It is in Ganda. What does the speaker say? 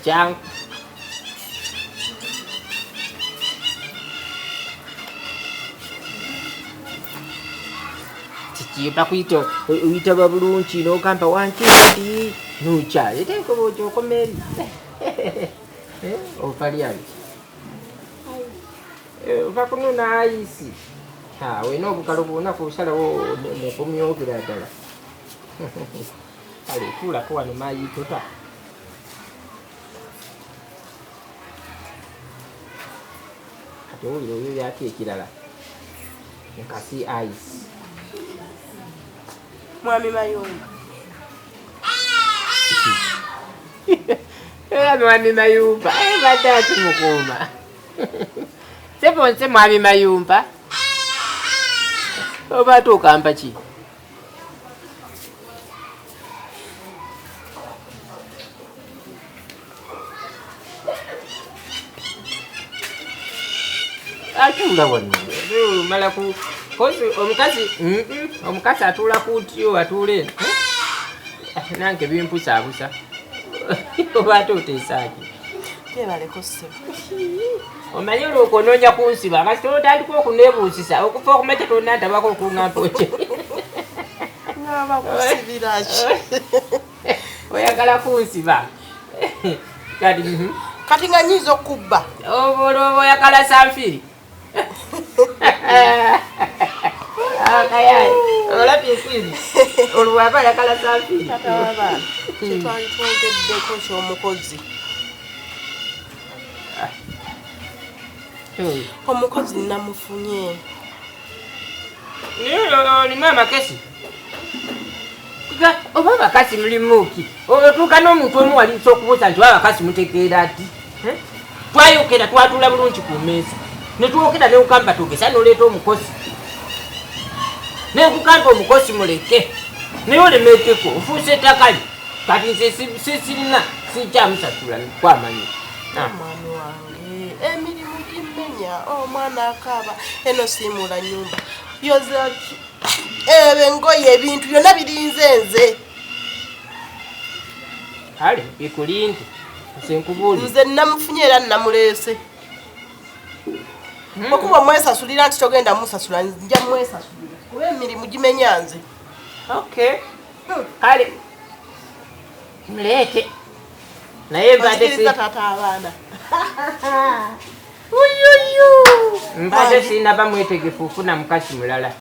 Jangu. Chichipa kuito uita babulunchi no kamba wankindi nucha eteko bojo komeri. Opaliani. Vakununa isi. Ha, weno bukalubuna kusala wo ne kumyokira dala. Ale kula kwa no mayi tota. Atoli yo yake ekirala. Nkasi ice. Mwami Mayunga. Mwami Mayumba. Badatu mukuma. Sebonse Mwami Mayumba. Oba tokamba ki? Atula wano. Mala ku kozi omukazi atula kutyo atule. Nange bimpusa abusa. Oba totesaki. Tebale kosebo. Omanyi olwokonoonya kunsiba kasita otandika okuneebuusisa okufa okumete tonandabako okuŋŋampa oke. Ngaba kusibira ki? Oyagala kunsiba. Kati nga nyiza okubba. Oba oyagala sanfiri. Akayaye olabye enfiri olwaba oyagala sanfiri. Tata w'abaana kitwali twogeddeko ky'omukozi. Omukozi namufunye. Olimu amakesi? Oba abakasi mulimu ki? Otuuka n'omuntu omu walinza okubuuza nti oba abakasi mutegeera ati? Twayokera twatula bulungi ku mmeeza. Ne twokera ne kugamba tugesa n'oleeta omukozi. Ne kugamba omukozi muleke. Naye olemeekeko ofuuse ettaka lye. Kati nze sirina sijjamusasula kwamanya. Omwami wange emirimu gimmenya omwana akaaba eno siimula nnyumba yoza ki engoye ebintu byonna birinze nze. Kale bikulinde nze nkubuulire. Nze namufunye era namuleese. Okuba mwesasulira nti togenda musasula nja mwesasulira kuba emirimu gimenya nze. Okay. Kale mleete naye mbadde tata abaana. mbadde sinaba mwetegefu okufuna mukazi mulala.